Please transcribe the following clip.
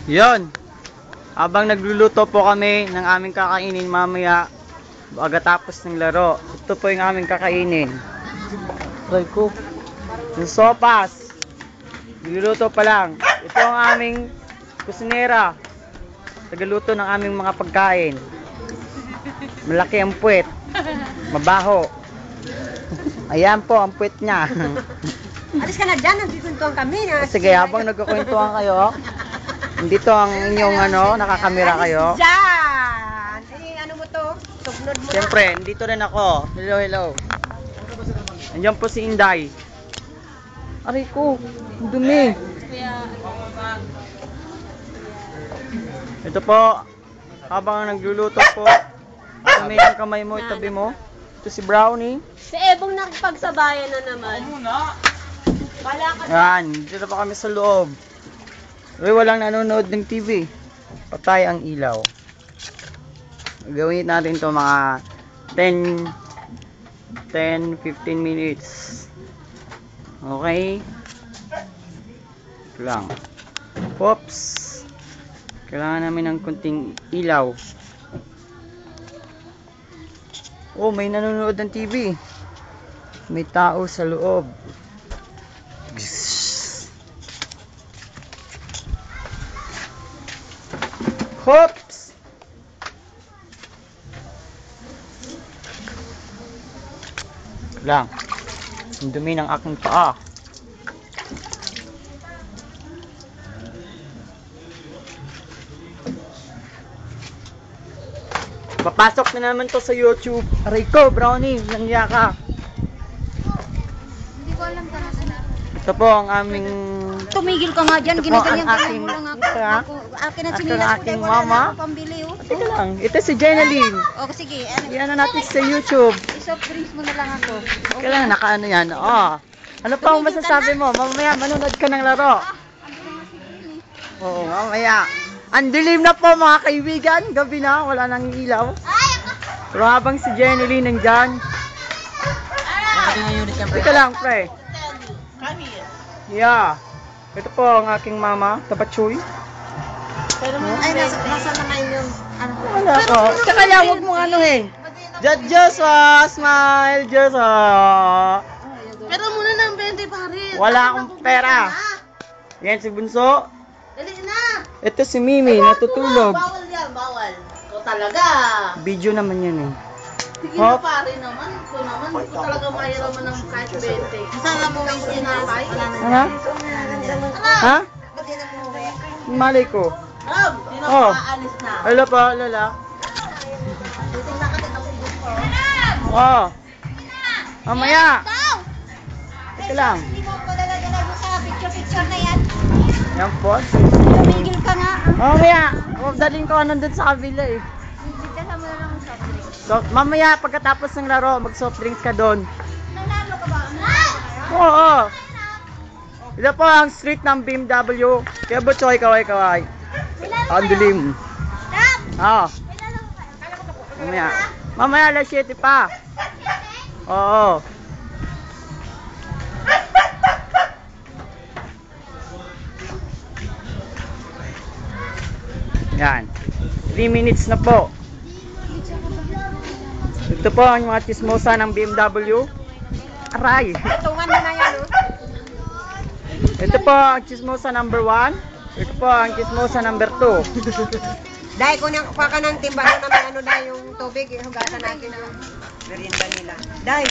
Yon. Habang nagluluto po kami ng aming kakainin mamaya, pagkatapos ng laro. Ito po yung aming kakainin. Try ko. Yung sopas. Nagluluto pa lang. Ito ang aming kusinera. Tagaluto ng aming mga pagkain. Malaki ang puwet. Mabaho. Ayan po ang puwet niya. Alis ka na dyan, nagkikwentuhan kami. Sige, habang nagkukwentuhan kayo, dito ang inyong nakakamera kayo. Dyan! Eh, ano mo to? Tugnod mo Siyempre, dito rin ako. Hello, hello. Andiyan po si Inday. Aray ko, ang dumi. Ito po, habang nagluluto po, may ang kamay mo, itabi mo. Ito si Brownie. Si Ebong nakipagsabayan na naman. Wala ka. Yan, dito pa kami sa loob. Uy, walang nanonood ng TV. Patay ang ilaw. Gawin natin to mga 10-15 minutes. Okay? Ito lang. Pops. Kailangan namin ng kunting ilaw. Oh, may nanonood ng TV. May tao sa loob. Hops! Lang. Ang dumi ng aking paa. Papasok na naman to sa YouTube. Aray ko, Brownie, nandiya ka. Hindi ko alam talaga. Ito po ang aming... Tumigil ka nga dyan, Ito po ang ginaganyan-ganyan mo aking... lang ako. Ito ha? Akin na Ito sinilas ang ko aking dahil wala mama. na ako pambili oh. Teka lang, ito si Jenaline. O sige, ano? Yan na natin sa YouTube. I-soft drinks mo na lang ako. Teka lang, nakaano yan. Oh. Ano pa ang masasabi mo? Mamaya, manonood ka ng laro. Oo, mamaya. Ang dilim na po mga kaibigan. Gabi na, wala nang ilaw. Pero habang si Jenaline nandyan. Teka lang, pre. Yeah. Ito po ang aking mama, Tabachoy. Ay, nasa na ngayon yung ano ko. Wala ko. Tsaka lang, huwag mong anuhin. Joshua, smile, Joshua. Pero muna ng 20 pa rin. Wala akong pera. Yan si Bunso. Dali na. Ito si Mimi, natutulog. Bawal yan, bawal. Ikaw talaga. Video naman yan eh. Sige na pare naman. Ito naman, hindi ko talaga mahiraman ng kahit 20. Sana mo may sinapay. Ha? Ha? Malay ko. Rob, sino Oh. aalis na? Lala pa, lala. Titing na kasi ako gusto. Oh. Mamaya. Ito lang. Hindi mo ko dala-dala mo sa picture-picture na yan. Yan po. Tumigil ka nga. Mamaya. Dalhin ko nandun sa kabila eh. Dala mo na lang ang soft drinks. So, mamaya pagkatapos ng laro, mag soft drinks ka doon. Nanalo ka ba? Oo. Ito po ang street ng BMW. Kaya Butchoy, kaway-kaway. Ang dilim. Oo. Mamaya. Mamaya alas 7 pa. Oo. Yan. 3 minutes na po. Ito po ang mga chismosa ng BMW. Aray! Tungan mo na yan, oh. Ito po ang chismosa number 1. Ito po ang chismosa number 2. Dahil kung kuha ka ng timba na may ano na yung tubig, hugasan natin ang merienda nila. Dahil